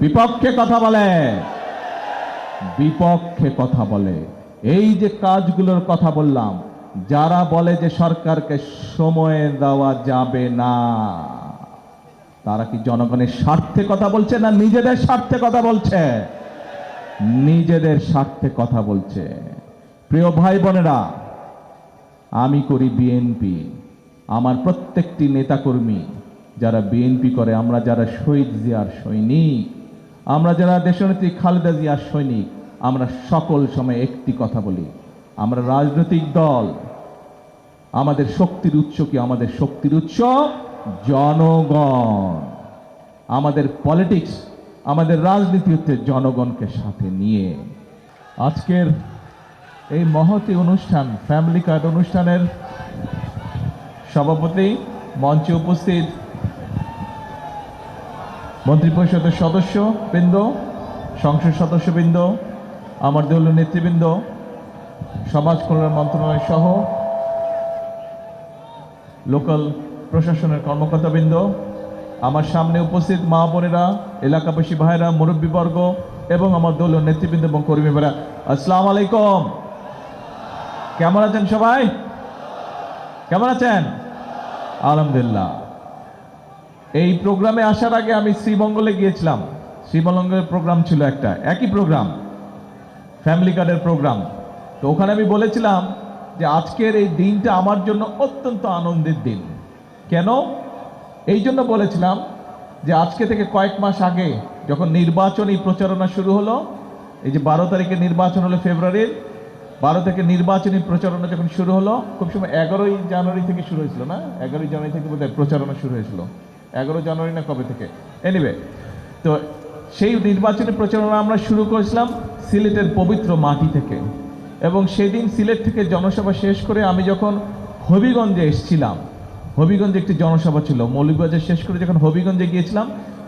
বিপক্ষে কথা বলে, বিপক্ষে কথা বলে। এই যে কাজগুলোর কথা বললাম, যারা বলে যে সরকারকে সময় দেওয়া যাবে না, তারা কি জনগণের স্বার্থে কথা বলছে না নিজেদের স্বার্থে কথা বলছে? নিজেদের স্বার্থে কথা বলছে। প্রিয় ভাই বোনেরা, আমি করি বিএনপি, আমার প্রত্যেকটি নেতাকর্মী যারা বিএনপি করে, আমরা যারা শহীদ জিয়ার সৈনিক, আমরা যারা দেশনেত্রী খালেদা জিয়ার সৈনিক, আমরা সকল সময় একটি কথা বলি, আমরা রাজনৈতিক দল, আমাদের শক্তির উৎস কি? আমাদের শক্তির উৎস জনগণ। আমাদের পলিটিক্স, আমাদের রাজনীতি হচ্ছে জনগণকে সাথে নিয়ে। আজকের এই মহতী অনুষ্ঠান, ফ্যামিলি কার্ড অনুষ্ঠানের সভাপতি, মঞ্চে উপস্থিত মন্ত্রিপরিষদের সদস্যবৃন্দ, সংসদ সদস্যবৃন্দ, আমার দলীয় নেতৃবৃন্দ, সমাজ কল্যাণ মন্ত্রণালয় সহ লোকাল প্রশাসনের কর্মকর্তাবৃন্দ, আমার সামনে উপস্থিত মা বোনেরা, এলাকাবাসী ভাইরা, মুরব্বীবর্গ এবং আমার দলীয় নেতৃবৃন্দ এবং কর্মীরা, আসসালামু আলাইকুম। কেমন আছেন সবাই? কেমন আছেন? আলহামদুলিল্লাহ। এই প্রোগ্রামে আসার আগে আমি শ্রীমঙ্গলে গিয়েছিলাম। শ্রীমঙ্গলের প্রোগ্রাম ছিল একটা, একই প্রোগ্রাম, ফ্যামিলি কার্ডের প্রোগ্রাম। তো ওখানে আমি বলেছিলাম যে আজকের এই দিনটা আমার জন্য অত্যন্ত আনন্দের দিন। কেন? এই জন্য বলেছিলাম যে আজকে থেকে কয়েক মাস আগে যখন নির্বাচনী প্রচারণা শুরু হলো, এই যে 12 তারিখে নির্বাচন হলো, ফেব্রুয়ারির 12 থেকে নির্বাচনী প্রচারণা যখন শুরু হলো, খুব সময় 11ই জানুয়ারি থেকে শুরু হয়েছিল না? 11ই জানুয়ারি থেকে বোধহয় প্রচারণা শুরু হয়েছিল, 11 জানুয়ারি না কবে থেকে, এনিওয়ে। তো সেই নির্বাচনী প্রচারণা আমরা শুরু করেছিলাম সিলেটের পবিত্র মাটি থেকে, এবং সেদিন সিলেট থেকে জনসভা শেষ করে আমি যখন হবিগঞ্জে এসেছিলাম, হবিগঞ্জে একটি জনসভা ছিল, মৌলভীবাজার শেষ করে যখন হবিগঞ্জে গিয়েছিলাম,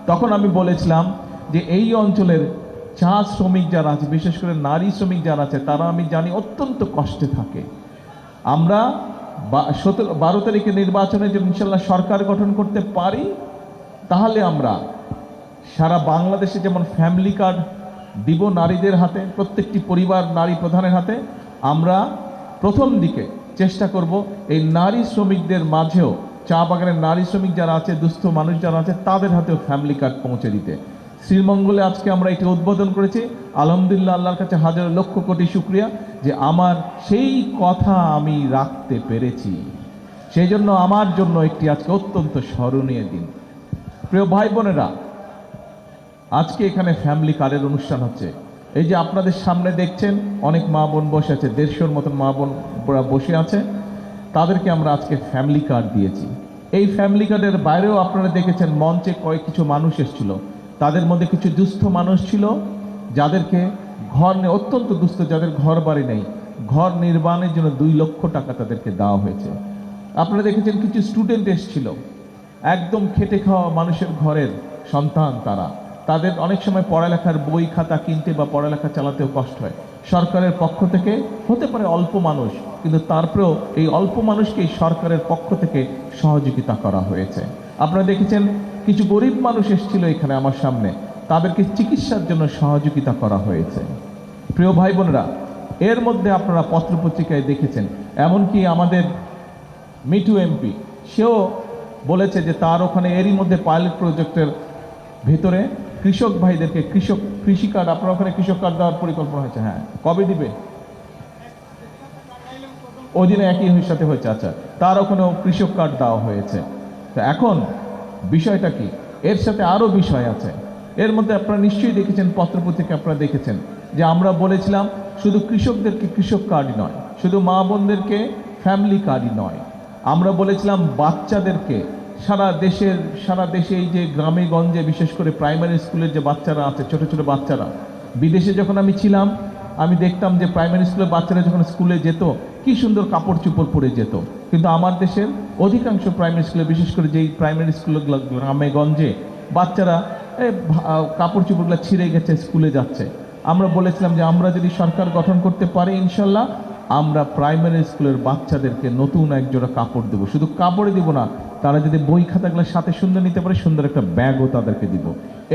তখন আমি বলেছিলাম যে এই অঞ্চলের চা শ্রমিক যারা আছে, বিশেষ করে নারী শ্রমিক যারা আছে, তারা আমি জানি অত্যন্ত কষ্টে থাকে। আমরা 12 তারিখে নির্বাচনে যে ইনশাল্লাহ সরকার গঠন করতে পারি, তাহলে আমরা সারা বাংলাদেশে যেমন ফ্যামিলি কার্ড দিব নারীদের হাতে, প্রত্যেকটি পরিবার নারী প্রধানের হাতে, আমরা প্রথম দিকে চেষ্টা করব এই নারী শ্রমিকদের মাঝেও, চা বাগানের নারী শ্রমিক যারা আছে, দুস্থ মানুষ যারা আছে, তাদের হাতেও ফ্যামিলি কার্ড পৌঁছে দিতে। শ্রীমঙ্গলে আজকে আমরা এটি উদ্বোধন করেছি। আলহামদুলিল্লাহ, আল্লাহর কাছে হাজার লক্ষ কোটি শুকরিয়া যে আমার সেই কথা আমি রাখতে পেরেছি। সেই জন্য আমার জন্য একটি আজকে অত্যন্ত স্মরণীয় দিন। প্রিয় ভাই বোনেরা, আজকে এখানে ফ্যামিলি কার্ডের অনুষ্ঠান হচ্ছে। এই যে আপনাদের সামনে দেখছেন অনেক মা বোন বসে আছে, 150-র মতন মা বোন বসে আছে, তাদেরকে আমরা আজকে ফ্যামিলি কার্ড দিয়েছি। এই ফ্যামিলি কার্ডের বাইরেও আপনারা দেখেছেন মঞ্চে কয়েক মানুষ এসেছিল, তাদের মধ্যে কিছু দুস্থ মানুষ ছিল, যাদেরকে ঘর নেই, অত্যন্ত দুস্থ, যাদের ঘর বাড়ি নেই, ঘর নির্মাণের জন্য 2 লক্ষ টাকা তাদেরকে দেওয়া হয়েছে। আপনারা দেখেছেন কিছু স্টুডেন্ট এসেছিল, একদম খেটে খাওয়া মানুষের ঘরের সন্তান তারা, তাদের অনেক সময় পড়ালেখার বই খাতা কিনতে বা পড়ালেখা চালাতেও কষ্ট হয়। সরকারের পক্ষ থেকে, হতে পারে অল্প মানুষ, কিন্তু তারপরেও এই অল্প মানুষকেই সরকারের পক্ষ থেকে সহযোগিতা করা হয়েছে। আপনারা দেখেছেন কিছু গরিব মানুষ এসেছিল এখানে আমার সামনে, তাদেরকে চিকিৎসার জন্য সহযোগিতা করা হয়েছে। প্রিয় ভাই বোনেরা, এর মধ্যে আপনারা পত্রপত্রিকায় দেখেছেন, এমনকি আমাদের মিঠু এমপি, সেও বলেছে যে তার ওখানে এরই মধ্যে পাইলট প্রজেক্টের ভেতরে কৃষক ভাইদেরকে কৃষি কার্ড, আপনার ওখানে কৃষক কার্ড দেওয়ার পরিকল্পনা হয়েছে। হ্যাঁ, কবে দিবে? ওই দিনে একই সাথে হয়েছে। আচ্ছা, তার ওখানেও কৃষক কার্ড দেওয়া হয়েছে। তো এখন বিষয়টা কি? এর সাথে আরও বিষয় আছে। এর মধ্যে আপনারা নিশ্চয়ই দেখেছেন, পত্রপত্রিকা আপনারা দেখেছেন যে আমরা বলেছিলাম শুধু কৃষকদেরকে কৃষক কার্ডই নয়, শুধু মা বোনদেরকে ফ্যামিলি কার্ডই নয়, আমরা বলেছিলাম বাচ্চাদেরকে সারা দেশে এই যে গ্রামে গঞ্জে, বিশেষ করে প্রাইমারি স্কুলের যে বাচ্চারা আছে, ছোট ছোট বাচ্চারা, বিদেশে যখন আমি ছিলাম আমি দেখতাম যে প্রাইমারি স্কুলের বাচ্চারা যখন স্কুলে যেত, কি সুন্দর কাপড় চোপড় পরে যেত। কিন্তু আমার দেশের অধিকাংশ প্রাইমারি স্কুলে, বিশেষ করে যেই প্রাইমারি স্কুলগুলো গ্রামে গঞ্জে, বাচ্চারা কাপড় চোপড়গুলো ছিঁড়ে গেছে, স্কুলে যাচ্ছে। আমরা বলেছিলাম যে আমরা যদি সরকার গঠন করতে পারি, ইনশাল্লাহ আমরা প্রাইমারি স্কুলের বাচ্চাদেরকে নতুন এক জোড়া কাপড় দেবো। শুধু কাপড়ে দিব না, তারা যদি বই খাতাগুলো সাথে সুন্দর নিতে পারে, সুন্দর একটা ব্যাগও তাদেরকে দিব।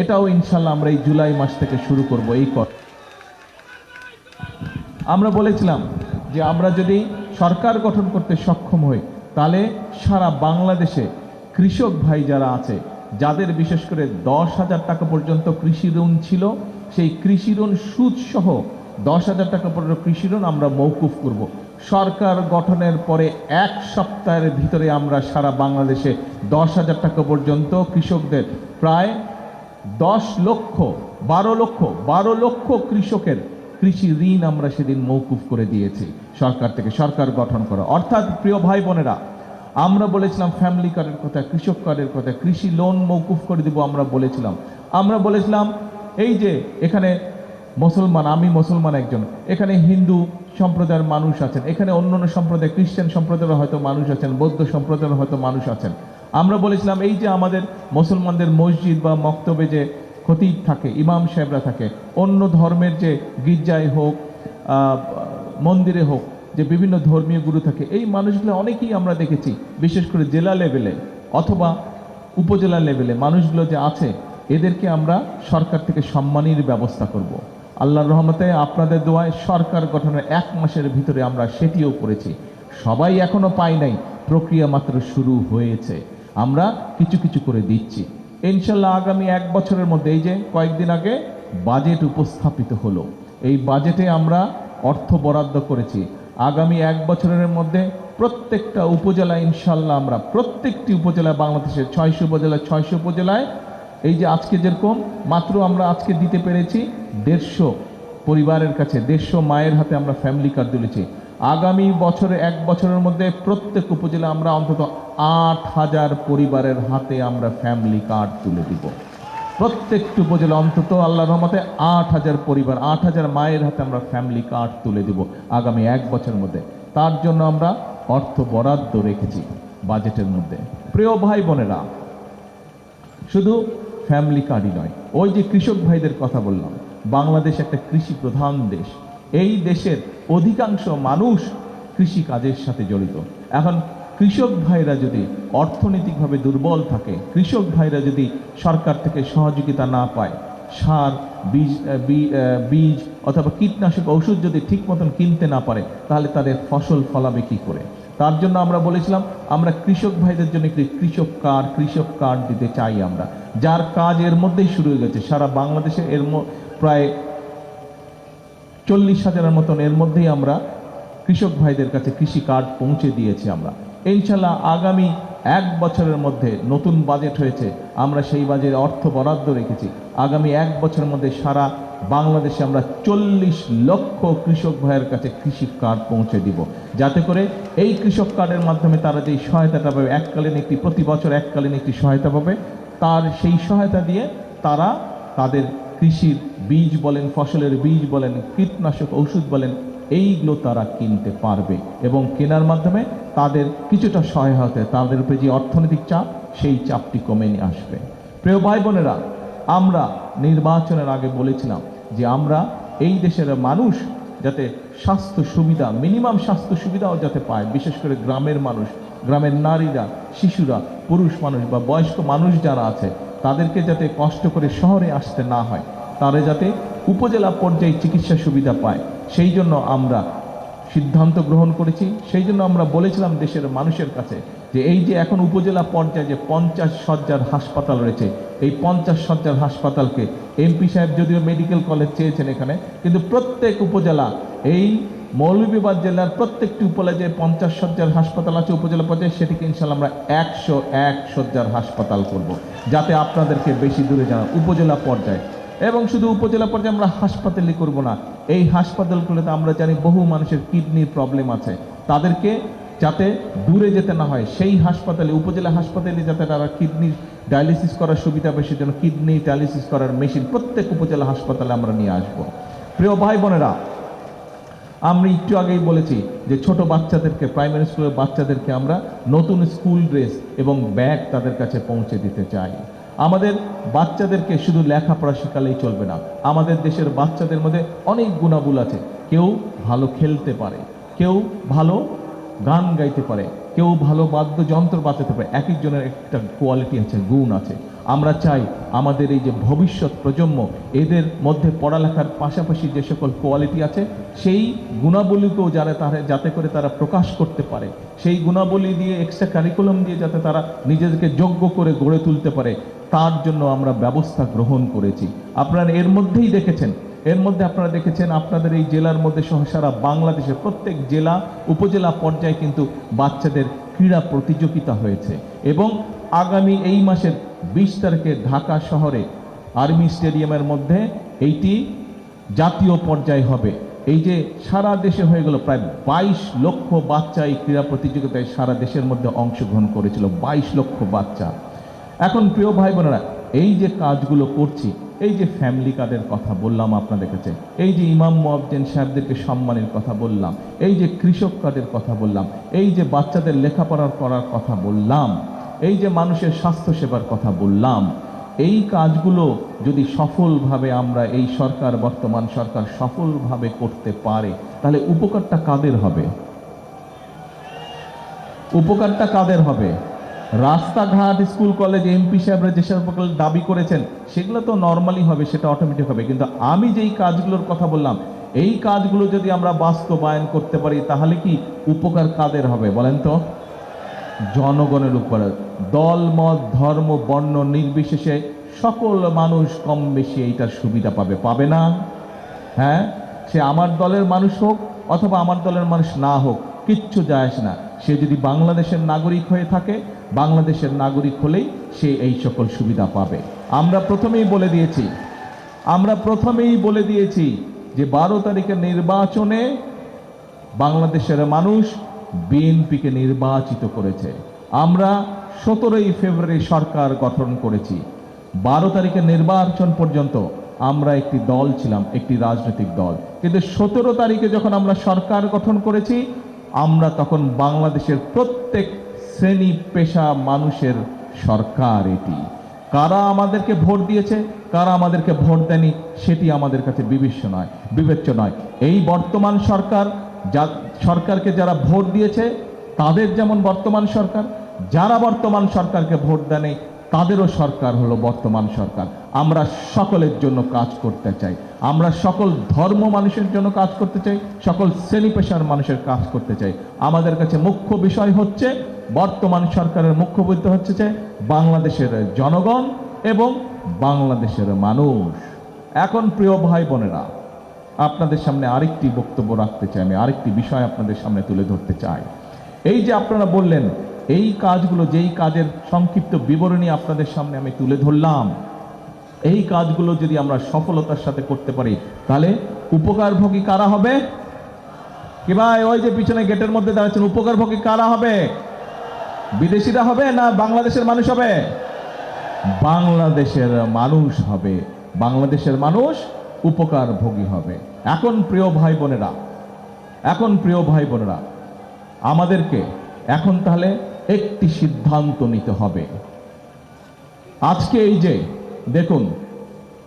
এটাও ইনশাল্লাহ আমরা এই জুলাই মাস থেকে শুরু করব। আমরা বলেছিলাম যে আমরা যদি সরকার গঠন করতে সক্ষম হই, তাহলে সারা বাংলাদেশে কৃষক ভাই যারা আছে, যাদের বিশেষ করে 10,000 টাকা পর্যন্ত কৃষি ঋণ ছিল, সেই কৃষি ঋণ সুদ সহ 10,000 টাকা পর্যন্ত কৃষি ঋণ আমরা মওকুফ করব। সরকার গঠনের পরে 1 সপ্তাহের ভিতরে আমরা সারা বাংলাদেশে 10,000 টাকা পর্যন্ত কৃষকদের প্রায় 12 লক্ষ কৃষকের কৃষি ঋণ আমরা সেদিন মওকুফ করে দিয়েছি সরকার থেকে, সরকার গঠন করা। অর্থাৎ প্রিয় ভাই বোনেরা, আমরা বলেছিলাম ফ্যামিলি কার্ডের কথা, কৃষক কার্ডের কথা, কৃষি লোন মওকুফ করে দিব। আমরা বলেছিলাম এই যে এখানে মুসলমান, আমি মুসলমান একজন, এখানে হিন্দু সম্প্রদায়ের মানুষ আছেন, এখানে অন্যান্য সম্প্রদায়, খ্রিস্টান সম্প্রদায়ের হয়তো মানুষ আছেন, বৌদ্ধ সম্প্রদায়ের হয়তো মানুষ আছেন। আমরা বলেছিলাম এই যে আমাদের মুসলমানদের মসজিদ বা মক্তবে যে খতিব থাকে, ইমাম সাহেবরা থাকে, অন্য ধর্মের যে গির্জায় হোক, মন্দিরে হোক, যে বিভিন্ন ধর্মীয় গুরু থাকে, এই মানুষগুলো অনেকেই আমরা দেখেছি, বিশেষ করে জেলা লেভেলে অথবা উপজেলা লেভেলে মানুষগুলো যে আছে, এদেরকে আমরা সরকার থেকে সম্মানীর ব্যবস্থা করব। আল্লাহর রহমতে আপনাদের দোয়ায় সরকার গঠনের 1 মাসের ভিতরে আমরা সেটিও করেছি। সবাই এখনো পাই নাই, প্রক্রিয়া মাত্র শুরু হয়েছে, আমরা কিছু কিছু করে দিচ্ছি। ইনশাল্লাহ আগামী 1 বছরের মধ্যে, এই যে কয়েকদিন আগে বাজেট উপস্থাপিত হলো, এই বাজেটে আমরা অর্থ বরাদ্দ করেছি। আগামী 1 বছরের মধ্যে প্রত্যেকটা উপজেলা ইনশাল্লাহ আমরা প্রত্যেকটি উপজেলায়, বাংলাদেশের 600 উপজেলায় 600 উপজেলায়, এই যে আজকে যেরকম মাত্র আমরা আজকে দিতে পেরেছি 150 পরিবারের কাছে, 150 মায়ের হাতে আমরা ফ্যামিলি কার্ড তুলেছি। আগামী বছরে 1 বছরের মধ্যে প্রত্যেক উপজেলা আমরা অন্তত 8,000 পরিবারের হাতে আমরা ফ্যামিলি কার্ড তুলে দিব। প্রত্যেকটি উপজেলা অন্তত আল্লাহর রহমতে 8,000 পরিবার, 8,000 মায়ের হাতে আমরা ফ্যামিলি কার্ড তুলে দিব আগামী 1 বছরের মধ্যে। তার জন্য আমরা অর্থ বরাদ্দ রেখেছি বাজেটের মধ্যে। প্রিয় ভাই বোনেরা, শুধু ফ্যামিলি কার্ডই নয়, ওই যে কৃষক ভাইদের কথা বললাম, বাংলাদেশ একটা কৃষি প্রধান দেশ। এই দেশের অধিকাংশ মানুষ কৃষি কাজের সাথে জড়িত। এখন কৃষক ভাইরা যদি অর্থনৈতিকভাবে দুর্বল থাকে, কৃষক ভাইরা যদি সরকার থেকে সহযোগিতা না পায়, সার, বীজ অথবা কীটনাশক ঔষধ যদি ঠিক মতন কিনতে না পারে, তাহলে তাদের ফসল ফলাবে কি করে? তার জন্য আমরা বলেছিলাম আমরা কৃষক ভাইদের জন্য একটি কৃষক কার্ড দিতে চাই আমরা, যার কাজ এর মধ্যেই শুরু হয়ে গেছে। সারা বাংলাদেশে প্রায় 40,000-এর মতন এর মধ্যেই আমরা কৃষক ভাইদের কাছে কৃষি কার্ড পৌঁছে দিয়েছি আমরা। ইনশাল্লাহ আগামী 1 বছরের মধ্যে নতুন বাজেট হয়েছে, আমরা সেই বাজেটে অর্থ বরাদ্দ রেখেছি। আগামী 1 বছরের মধ্যে সারা বাংলাদেশে আমরা 40 লক্ষ কৃষক ভাইয়ের কাছে কৃষি কার্ড পৌঁছে দিব, যাতে করে এই কৃষক কার্ডের মাধ্যমে তারা যেই সহায়তাটা পাবে, প্রতি বছর এককালীন একটি সহায়তা পাবে, তার সেই সহায়তা দিয়ে তারা তাদের কৃষির বীজ বলেন, ফসলের বীজ বলেন, কীটনাশক ঔষধ বলেন, এইগুলো তারা কিনতে পারবে এবং কেনার মাধ্যমে তাদের কিছুটা সহায়তা, তাদের উপরে যে অর্থনৈতিক চাপ, সেই চাপটি কমে নিয়ে আসবে। প্রিয় ভাই বোনেরা, আমরা নির্বাচনের আগে বলেছিলাম যে আমরা এই দেশের মানুষ যাতে স্বাস্থ্য সুবিধা, মিনিমাম স্বাস্থ্য সুবিধাও যাতে পায়, বিশেষ করে গ্রামের মানুষ, গ্রামের নারীরা, শিশুরা, পুরুষ মানুষ বা বয়স্ক মানুষ যারা আছে, তাদেরকে যাতে কষ্ট করে শহরে আসতে না হয়, তারা যাতে উপজেলা পর্যায়ে চিকিৎসা সুবিধা পায়, সেই জন্য আমরা সিদ্ধান্ত গ্রহণ করেছি। সেই জন্য আমরা বলেছিলাম দেশের মানুষের কাছে যে এই যে এখন উপজেলা পর্যায়ে যে 50 শয্যার হাসপাতাল রয়েছে, এই 50 শয্যার হাসপাতালকে এমপি সাহেব যদিও মেডিকেল কলেজ চেয়েছেন এখানে, কিন্তু প্রত্যেক উপজেলা, এই মৌলভীবাজার জেলার প্রত্যেকটি উপজেলায় যে 50 শয্যার হাসপাতাল আছে উপজেলা পর্যায়ে, সেটিকে ইনশাল্লাহ আমরা 101 শয্যার হাসপাতাল করব, যাতে আপনাদেরকে বেশি দূরে যাওয়া উপজেলা পর্যায়ে। এবং শুধু উপজেলা পর্যায়ে আমরা হাসপাতালই করব না, এই হাসপাতালগুলোতে আমরা জানি বহু মানুষের কিডনির প্রবলেম আছে, তাদেরকে যাতে দূরে যেতে না হয়, সেই হাসপাতালে, উপজেলা হাসপাতালে যাতে তারা কিডনির ডায়ালিসিস করার সুবিধা পায়, সেজন্য কিডনি ডায়ালিসিস করার মেশিন প্রত্যেক উপজেলা হাসপাতালে আমরা নিয়ে আসব। প্রিয় ভাই বোনেরা, আমি একটু আগেই বলেছি যে ছোট বাচ্চাদেরকে, প্রাইমারি স্কুলের বাচ্চাদেরকে আমরা নতুন স্কুল ড্রেস এবং ব্যাগ তাদের কাছে পৌঁছে দিতে চাই। আমাদের বাচ্চাদেরকে শুধু লেখাপড়া শেখালেই চলবে না, আমাদের দেশের বাচ্চাদের মধ্যে অনেক গুণাগুণ আছে। কেউ ভালো খেলতে পারে, কেউ ভালো গান গাইতে পারে, কেউ ভালো বাদ্যযন্ত্র বাজাতে পারে। এক একজনের একটা কোয়ালিটি আছে, গুণ আছে। আমরা চাই আমাদের এই যে ভবিষ্যৎ প্রজন্ম, এদের মধ্যে পড়ালেখার পাশাপাশি যে সকল কোয়ালিটি আছে সেই গুণাবলীকেও যাতে করে তারা প্রকাশ করতে পারে, সেই গুণাবলী দিয়ে এক্সট্রা কারিকুলাম দিয়ে যাতে তারা নিজেদেরকে যোগ্য করে গড়ে তুলতে পারে, তার জন্য আমরা ব্যবস্থা গ্রহণ করেছি। আপনারা এর মধ্যেই দেখেছেন, আপনারা দেখেছেন আপনাদের এই জেলার মধ্যে সহ সারা বাংলাদেশের প্রত্যেক জেলা উপজেলা পর্যায়ে কিন্তু বাচ্চাদের ক্রীড়া প্রতিযোগিতা হয়েছে। এবং আগামী এই মাসের 20 তারিখে ঢাকা শহরে আর্মি স্টেডিয়ামের মধ্যে এইটি জাতীয় পর্যায়ে হবে। এই যে সারা দেশে হয়ে গেল, প্রায় 22 লক্ষ বাচ্চা এই ক্রীড়া প্রতিযোগিতায় সারা দেশের মধ্যে অংশগ্রহণ করেছিল, 22 লক্ষ বাচ্চা। এখন প্রিয় ভাই বোনেরা, এই যে কাজগুলো করছি, এই যে ফ্যামিলি কার্ডের কথা বললাম আপনাদের কাছে, এই যে ইমাম মুয়াজ্জিন সাহেবদেরকে সম্মানের কথা বললাম, এই যে কৃষক কার্ডের কথা বললাম, এই যে বাচ্চাদের লেখাপড়া করার কথা বললাম, এই যে মানুষের স্বাস্থ্য সেবার কথা বললাম, এই কাজগুলো যদি সফলভাবে আমরা এই সরকার, বর্তমান সরকার সফলভাবে করতে পারে, তাহলে উপকারটা কাদের হবে? উপকারটা কাদের হবে? রাস্তাঘাট, স্কুল কলেজ, এমপি সাহেবরা যে সকল দাবি করেছেন সেগুলো তো নর্মালি হবে, সেটা অটোমেটিক হবে। কিন্তু আমি যেই কাজগুলোর কথা বললাম, এই কাজগুলো যদি আমরা বাস্তবায়ন করতে পারি, তাহলে কি উপকার কাদের হবে বলেন তো? জনগণের উপরে। দল, মত, ধর্ম, বর্ণ নির্বিশেষে সকল মানুষ কম বেশি এইটার সুবিধা পাবে, পাবে না? হ্যাঁ, সে আমার দলের মানুষ হোক অথবা আমার দলের মানুষ না হোক, কিচ্ছু যায় আসে না। সে যদি বাংলাদেশের নাগরিক হয়ে থাকে, বাংলাদেশের নাগরিক হলেই সে এই সকল সুবিধা পাবে। আমরা প্রথমেই বলে দিয়েছি যে 12 তারিখের নির্বাচনে বাংলাদেশের মানুষ বিএনপিকে নির্বাচিত করেছে। আমরা 17ই ফেব্রুয়ারি সরকার গঠন করেছি। 12 তারিখের নির্বাচন পর্যন্ত আমরা একটি দল ছিলাম, একটি রাজনৈতিক দল। কিন্তু 17 তারিখে যখন আমরা সরকার গঠন করেছি, আমরা তখন বাংলাদেশের প্রত্যেক শ্রেণী পেশা মানুষের সরকার এটি। কারা আমাদেরকে ভোট দিয়েছে, কারা আমাদেরকে ভোট দেয়নি, সেটি আমাদের কাছে বিবেচ্য নয়। এই বর্তমান সরকারকে যারা ভোট দিয়েছে তাদের যেমন বর্তমান সরকার, যারা বর্তমান সরকারকে ভোট দেয়নি তাদেরও সরকার হলো বর্তমান সরকার। আমরা সকলের জন্য কাজ করতে চাই, আমরা সকল ধর্ম মানুষের জন্য কাজ করতে চাই, সকল শ্রেণী পেশার মানুষের কাজ করতে চাই। আমাদের কাছে মুখ্য বিষয় হচ্ছে, বর্তমান সরকারের মুখ্য বুদ্ধি হচ্ছে যে বাংলাদেশের জনগণ এবং বাংলাদেশের মানুষ। এখন প্রিয় ভাই বোনেরা, আপনাদের সামনে আরেকটি বক্তব্য রাখতে চাই, আমি আরেকটি বিষয় আপনাদের সামনে তুলে ধরতে চাই। এই যে আপনারা বললেন, এই কাজগুলো, যেই কাজের সংক্ষিপ্ত বিবরণী আপনাদের সামনে আমি তুলে ধরলাম, এই কাজগুলো যদি আমরা সফলতার সাথে করতে পারি, তাহলে উপকারভোগী কারা হবে? কি ভাই, ওই যে পিছনে গেটের মধ্যে দাঁড়াচ্ছেন, উপকারভোগী কারা হবে? বিদেশিরা হবে না বাংলাদেশের মানুষ হবে? বাংলাদেশের মানুষ হবে, বাংলাদেশের মানুষ উপকারভোগী হবে। এখন প্রিয় ভাই বোনেরা, আমাদেরকে এখন তাহলে একটি সিদ্ধান্ত নিতে হবে। আজকে এই যে দেখুন,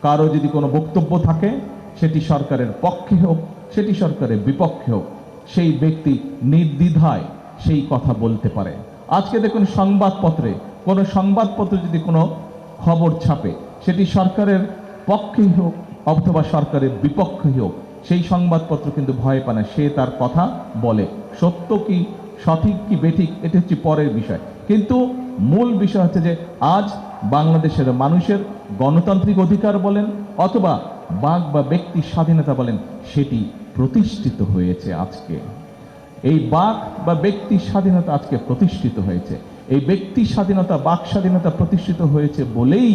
কারো যদি কোনো বক্তব্য থাকে, সেটি সরকারের পক্ষে হোক, সেটি সরকারের বিপক্ষে হোক, সেই ব্যক্তি নির্দ্বিধায় সেই কথা বলতে পারে। আজকে দেখুন, কোনো সংবাদপত্র যদি কোনো খবর ছাপে, সেটি সরকারের পক্ষেই হোক অথবা সরকারের বিপক্ষেই হোক, সেই সংবাদপত্র কিন্তু ভয় পায় না, সে তার কথা বলে। সত্য কি, সঠিক কি বেঠিক, এটা হচ্ছে পরের বিষয়। কিন্তু মূল বিষয় হচ্ছে যে আজ বাংলাদেশের মানুষের গণতান্ত্রিক অধিকার বলেন অথবা বাক বা ব্যক্তি স্বাধীনতা বলেন, সেটি প্রতিষ্ঠিত হয়েছে আজকে। এই বাক বা ব্যক্তি স্বাধীনতা আজকে প্রতিষ্ঠিত হয়েছে। এই ব্যক্তি স্বাধীনতা, বাক স্বাধীনতা প্রতিষ্ঠিত হয়েছে বলেই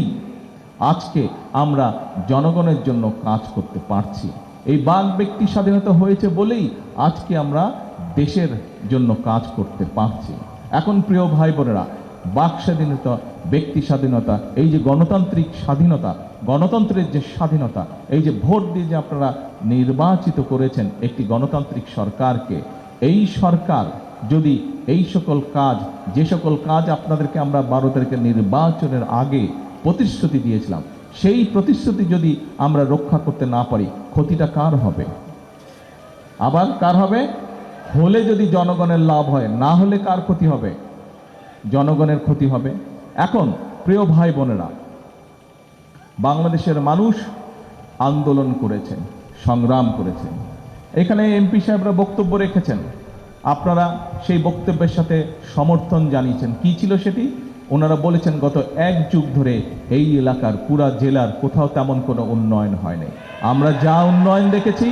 আজকে আমরা জনগণের জন্য কাজ করতে পারছি। এই বাক ব্যক্তি স্বাধীনতা হয়েছে বলেই আজকে আমরা দেশের জন্য কাজ করতে পারছি। এখন প্রিয় ভাই বোনেরা, বাক স্বাধীনতা, ব্যক্তি স্বাধীনতা, এই যে গণতান্ত্রিক স্বাধীনতা, গণতন্ত্রের যে স্বাধীনতা, এই যে ভোট দিয়ে যে আপনারা নির্বাচিত করেছেন একটি গণতান্ত্রিক সরকারকে, এই সরকার যদি এই সকল কাজ, যে সকল কাজ আপনাদেরকে আমরা 12 তারিখের নির্বাচনের আগে প্রতিশ্রুতি দিয়েছিলাম, সেই প্রতিশ্রুতি যদি আমরা রক্ষা করতে না পারি, ক্ষতিটা কার হবে? আবার কার হবে? হলে যদি জনগণের লাভ হয়, না হলে কার ক্ষতি হবে? জনগণের ক্ষতি হবে। এখন প্রিয় ভাই বোনেরা, বাংলাদেশের মানুষ আন্দোলন করেছে, সংগ্রাম করেছে। এখানে এমপি সাহেবরা বক্তব্য রেখেছেন, আপনারা সেই বক্তব্যের সাথে সমর্থন জানিয়েছেন। কি ছিল সেটি? ওনারা বলেছেন গত 1 যুগ ধরে এই এলাকার পুরা জেলার কোথাও তেমন কোনো উন্নয়ন হয়নি। আমরা যা উন্নয়ন দেখেছি,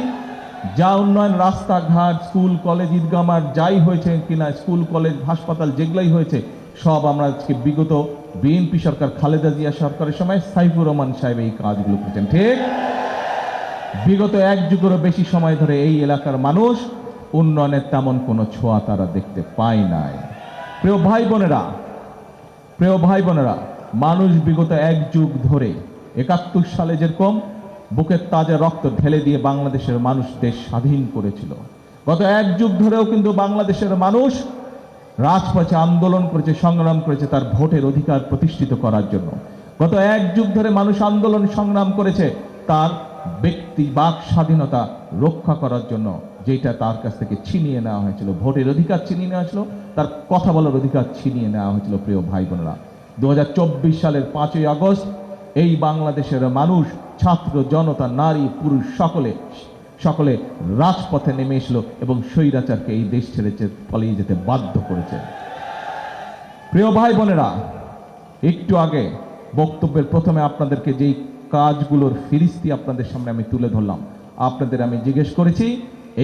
যা উন্নয়ন রাস্তাঘাট, স্কুল কলেজ, ঈদগাহ মাঠ যাই হয়েছে কিনা, স্কুল কলেজ হাসপাতাল যেগুলাই হয়েছে, সব আমরা আজকে বিগত বিএনপি সরকার, খালেদা জিয়া সরকারের সময় সাইফুর রহমান সাহেব এই কাজগুলো করেছেন। ঠিক, বিগত 1 যুগেরও বেশি সময় ধরে এই এলাকার মানুষ উন্নয়নের তেমন কোনো ছোঁয়া তারা দেখতে পায় নাই। প্রিয় ভাই বোনেরা, মানুষ বিগত 1 যুগ ধরে 71 সালে যেরকম বুকের তাজা রক্ত ঢেলে দিয়ে বাংলাদেশের মানুষ দেশ স্বাধীন করেছিল, গত 1 যুগ ধরেও কিন্তু বাংলাদেশের মানুষ রাজপথে আন্দোলন করেছে, সংগ্রাম করেছে তার ভোটের অধিকার প্রতিষ্ঠিত করার জন্য। গত 1 যুগ ধরে মানুষ আন্দোলন সংগ্রাম করেছে তার ব্যক্তি বাক স্বাধীনতা রক্ষা করার জন্য, যেটা তার কাছ থেকে ছিনিয়ে নেওয়া হয়েছিল। ভোটের অধিকার ছিনিয়ে নেওয়া হয়েছিল, তার কথা বলার অধিকার ছিনিয়ে নেওয়া হয়েছিল। প্রিয় ভাই বোনেরা, 2024 সালের 5ই আগস্ট এই বাংলাদেশের মানুষ, ছাত্র জনতা, নারী পুরুষ সকলে রাজপথে নেমে এসলো এবং স্বৈরাচারকে এই দেশ ছেড়ে পালিয়ে যেতে বাধ্য করেছে। প্রিয় ভাই বোনেরা, একটু আগে বক্তব্যের প্রথমে আপনাদেরকে যেই কাজগুলোর ফিরিস্তি আপনাদের সামনে আমি তুলে ধরলাম, আপনাদের আমি জিজ্ঞেস করেছি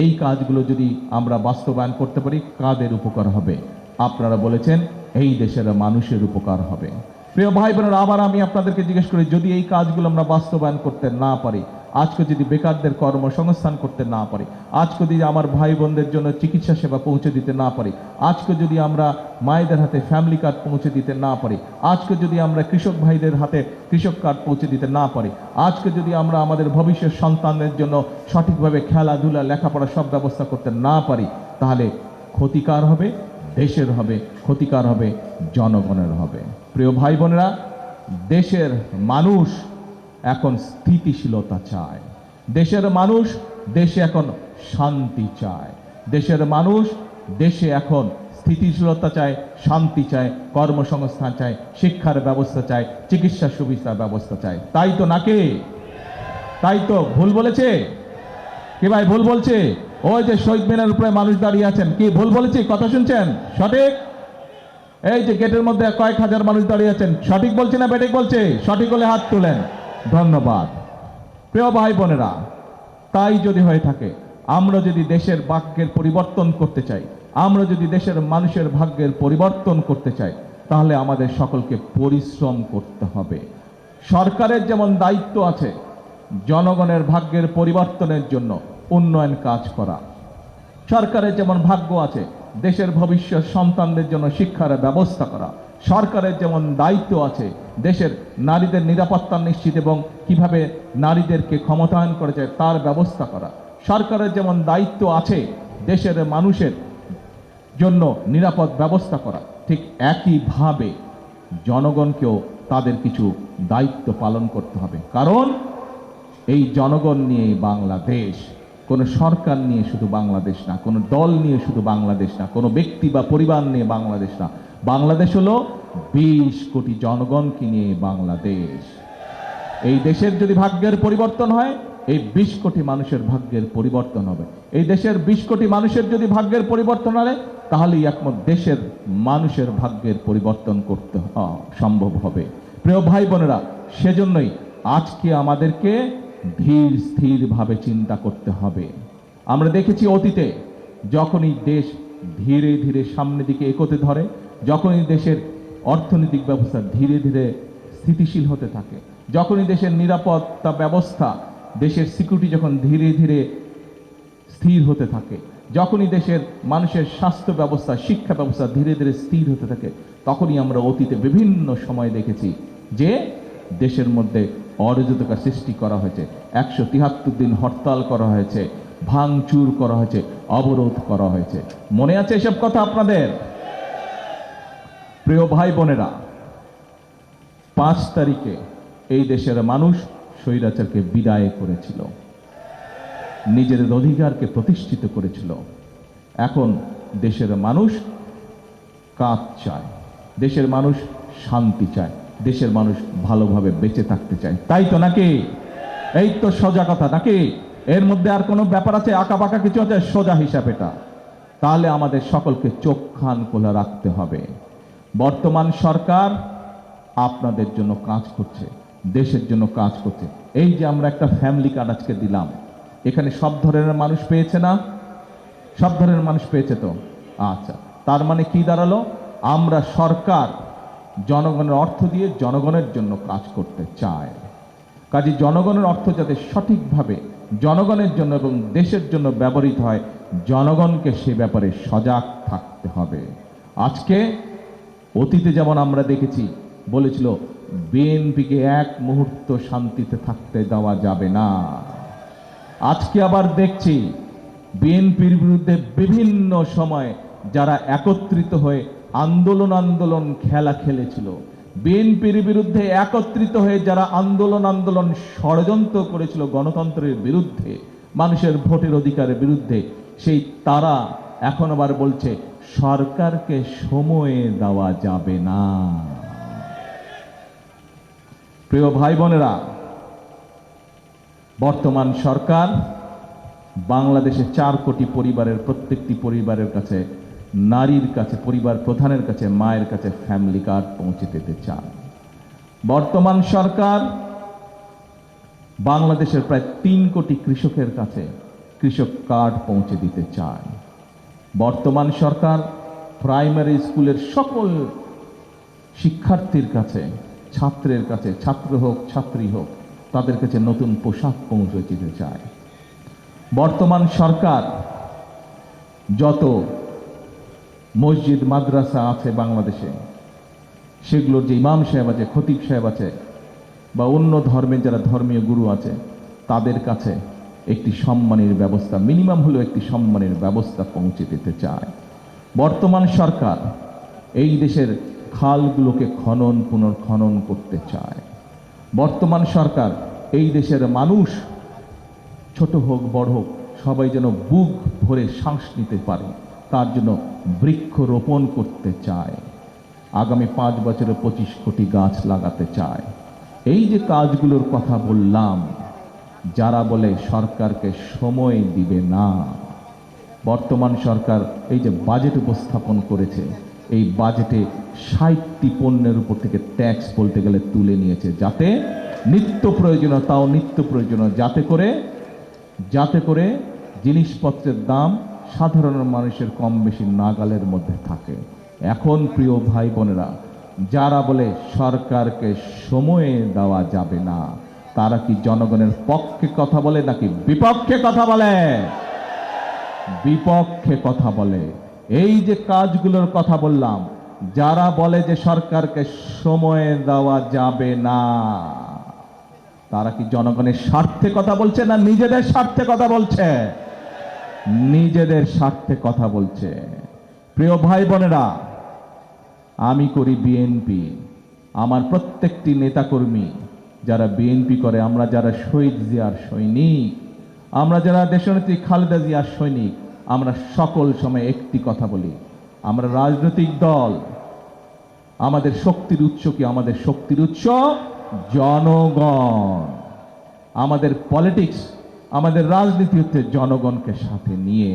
এই কাজগুলো যদি আমরা বাস্তবায়ন করতে পারি কাদের উপকার হবে? আপনারা বলেছেন এই দেশের মানুষের উপকার হবে। প্রিয় ভাই বোনেরা, আবার আমি আপনাদেরকে জিজ্ঞেস করি, যদি এই কাজগুলো আমরা বাস্তবায়ন করতে না পারি, আজকে যদি বেকারদের কর্মসংস্থান করতে না পারি, আজকে যদি আমার ভাই বোনদের জন্য চিকিৎসা সেবা পৌঁছে দিতে না পারি, আজকে যদি আমরা মায়েদের হাতে ফ্যামিলি কার্ড পৌঁছে দিতে না পারি, আজকে যদি আমরা কৃষক ভাইদের হাতে কৃষক কার্ড পৌঁছে দিতে না পারি, আজকে যদি আমরা আমাদের ভবিষ্যৎ সন্তানদের জন্য সঠিকভাবে খেলাধুলা লেখাপড়া সব ব্যবস্থা করতে না পারি, তাহলে ক্ষতিকার হবে দেশের, হবে ক্ষতিকার হবে জনগণের হবে। প্রিয় ভাই বোনেরা, দেশের মানুষ এখন স্থিতিশীলতা চায়, দেশের মানুষ দেশে এখন শান্তি চায়, দেশের মানুষ দেশে এখন স্থিতিশীলতা চায়, শান্তি চায়, কর্মসংস্থান চায়, শিক্ষার ব্যবস্থা চায়, চিকিৎসা সুবিধার ব্যবস্থা চায়। তাই তো নাকি? তাই তো ভুল বলেছে কি ভাই? ভুল বলছে? ওই যে শহীদ মিনারের উপরে মানুষ দাঁড়িয়ে আছেন, কি ভুল বলেছি? কথা শুনছেন? সঠিক? এই যে গেটের মধ্যে কয়েক হাজার মানুষ দাঁড়িয়ে আছেন, সঠিক বলছে না বেঠিক বলছে? সঠিক হলে হাত তোলেন। ধন্যবাদ। প্রিয় ভাই বোনেরা, তাই যদি হয়ে থাকে, আমরা যদি দেশের ভাগ্যের পরিবর্তন করতে চাই, আমরা যদি দেশের মানুষের ভাগ্যের পরিবর্তন করতে চাই, তাহলে আমাদের সকলকে পরিশ্রম করতে হবে। সরকারের যেমন দায়িত্ব আছে জনগণের ভাগ্যের পরিবর্তনের জন্য উন্নয়ন কাজ করা, সরকারের যেমন ভাগ্য আছে দেশের ভবিষ্যৎ সন্তানদের জন্য শিক্ষার ব্যবস্থা করা, সরকারের যেমন দায়িত্ব আছে দেশের নারীদের নিরাপত্তা নিশ্চিত এবং কিভাবে নারীদেরকে ক্ষমতায়ন করা যায় তার ব্যবস্থা করা, সরকারের যেমন দায়িত্ব আছে দেশের মানুষের জন্য নিরাপদ ব্যবস্থা করা, ঠিক একইভাবে জনগণকেও তাদের কিছু দায়িত্ব পালন করতে হবে। কারণ এই জনগণ নিয়ে বাংলাদেশ, কোনো সরকার নিয়ে শুধু বাংলাদেশ না, কোনো দল নিয়ে শুধু বাংলাদেশ না, কোনো ব্যক্তি বা পরিবার নিয়ে বাংলাদেশ না। বাংলাদেশ হলো 20 কোটি জনগণকে নিয়ে বাংলাদেশ। এই দেশের যদি ভাগ্যের পরিবর্তন হয়, এই 20 কোটি মানুষের ভাগ্যের পরিবর্তন হবে। এই দেশের 20 কোটি মানুষের যদি ভাগ্যের পরিবর্তন হয়, তাহলেই একমাত্র দেশের মানুষের ভাগ্যের পরিবর্তন করতে সম্ভব হবে। প্রিয় ভাই বোনেরা, সেজন্যই আজকে আমাদেরকে ধীর স্থিরভাবে চিন্তা করতে হবে। আমরা দেখেছি অতীতে যখনই দেশ ধীরে ধীরে সামনের দিকে এগোতে ধরে, যখনই দেশের অর্থনৈতিক ব্যবস্থা ধীরে ধীরে স্থিতিশীল হতে থাকে, যখনই দেশের নিরাপত্তা ব্যবস্থা, দেশের সিকিউরিটি যখন ধীরে ধীরে স্থির হতে থাকে, যখনই দেশের মানুষের স্বাস্থ্য ব্যবস্থা, শিক্ষা ব্যবস্থা ধীরে ধীরে স্থির হতে থাকে, তখনই আমরা অতীতে বিভিন্ন সময় দেখেছি যে দেশের মধ্যে অরাজকতা সৃষ্টি করা হয়েছে, 173 দিন হরতাল করা হয়েছে, ভাঙচুর করা হয়েছে, অবরোধ করা হয়েছে। মনে আছে এসব কথা আপনাদের? প্রিয় ভাই বোনেরা, 5 তারিখে এই দেশের মানুষ স্বৈরাচারকে বিদায় করেছিল, নিজের অধিকারকে প্রতিষ্ঠিত করেছিল। এখন দেশের মানুষ কাজ চায়, দেশের মানুষ শান্তি চায়, দেশের মানুষ ভালোভাবে বেঁচে থাকতে চায়, তাই তো নাকি? এই তো সোজা কথা নাকি? এর মধ্যে আর কোনো ব্যাপার আছে? আঁকা বাঁকা কিছু আছে? সোজা হিসাব এটা। তাহলে আমাদের সকলকে চোখ কান খোলা রাখতে হবে। বর্তমান সরকার আপনাদের জন্য কাজ করছে, দেশের জন্য কাজ করছে। এই যে আমরা একটা ফ্যামিলি কার্ড আজকে দিলাম, এখানে সব ধরনের মানুষ পেয়েছে না? সব ধরনের মানুষ পেয়েছে তো? আচ্ছা, তার মানে কি দাঁড়ালো? আমরা সরকার জনগণের অর্থ দিয়ে জনগণের জন্য কাজ করতে চায়। কাজে জনগণের অর্থ যাতে সঠিকভাবে জনগণের জন্য এবং দেশের জন্য ব্যবহৃত হয়, জনগণকে সে ব্যাপারে সজাগ থাকতে হবে। আজকে অতীতে যেমন আমরা দেখেছি, বলেছিল বিএনপিকে এক মুহূর্ত শান্তিতে থাকতে দেওয়া যাবে না। আজকে আবার দেখছি বিএনপির বিরুদ্ধে বিভিন্ন সময় যারা একত্রিত হয়ে আন্দোলন খেলা খেলেছিল, বিএনপির বিরুদ্ধে একত্রিত হয়ে যারা আন্দোলন ষড়যন্ত্র করেছিল গণতন্ত্রের বিরুদ্ধে, মানুষের ভোটের অধিকারের বিরুদ্ধে, সেই তারা এখন আবার বলছে সরকারকে সময় দেওয়া যাবে না। প্রিয় ভাই বোনেরা, বর্তমান সরকার বাংলাদেশে 4 কোটি পরিবারের প্রত্যেকটি পরিবারের কাছে, নারীর কাছে, পরিবার প্রধানের কাছে, মায়ের কাছে ফ্যামিলি কার্ড পৌঁছে দিতে চায়। বর্তমান সরকার বাংলাদেশের প্রায় 3 কোটি কৃষকের কাছে কৃষক কার্ড পৌঁছে দিতে চায়। বর্তমান সরকার প্রাইমারি স্কুলের সকল শিক্ষার্থীর কাছে, ছাত্রের কাছে, ছাত্র হোক ছাত্রী হোক, তাদের কাছে নতুন পোশাক পৌঁছে দিতে চায়। বর্তমান সরকার যত মসজিদ মাদ্রাসা আছে বাংলাদেশে, সেগুলোর যে ইমাম সাহেব আছে, খতিব সাহেব আছে, বা অন্য ধর্মের যারা ধর্মীয় গুরু আছে, তাদের কাছে একটি সম্মানের ব্যবস্থা, মিনিমাম হলেও একটি সম্মানের ব্যবস্থা পৌঁছে দিতে চায়। বর্তমান সরকার এই দেশের খালগুলোকে পুনর্খনন করতে চায়। বর্তমান সরকার এই দেশের মানুষ, ছোট হোক বড় হোক, সবাই যেন বুক ভরে শ্বাস নিতে পারে, তার জন্য বৃক্ষরোপণ করতে চায়। আগামী 5 বছরে 25 কোটি গাছ লাগাতে চায়। এই যে কাজগুলোর কথা বললাম, যারা বলে সরকারকে সময় দিবে না, বর্তমান সরকার এই যে বাজেট উপস্থাপন করেছে, এই বাজেটে 60টি পণ্যের উপর থেকে ট্যাক্স বলতে গেলে তুলে নিয়েছে, যাতে নিত্য প্রয়োজনীয়, তাও নিত্য প্রয়োজনীয়, যাতে করে জিনিসপত্রের দাম সাধারণ মানুষের কম বেশি নাগালের মধ্যে থাকে। এখন প্রিয় ভাই বোনেরা, যারা বলে সরকারকে সময় দেওয়া যাবে না, তারা কি জনগণের পক্ষে কথা বলে নাকি বিপক্ষে কথা বলে? বিপক্ষে কথা বলে। এই যে কাজগুলোর কথা বললাম, যারা বলে যে সরকারকে সময় দেওয়া যাবে না, তারা কি জনগণের স্বার্থে কথা বলছে না নিজেদের স্বার্থে কথা বলছে? নিজেদের স্বার্থে কথা বলছে। প্রিয় ভাই বোনেরা, আমি করি বিএনপি, আমার প্রত্যেকটি নেতাকর্মী যারা বিএনপি করে, আমরা যারা শহীদ জিয়ার সৈনিক, আমরা যারা দেশনেত্রী খালেদা জিয়ার সৈনিক, আমরা সকল সময় একটি কথা বলি, আমরা রাজনৈতিক দল, আমাদের শক্তির উৎস কি? আমাদের শক্তির উৎস জনগণ। আমাদের পলিটিক্স, আমাদের রাজনীতি হচ্ছে জনগণকে সাথে নিয়ে।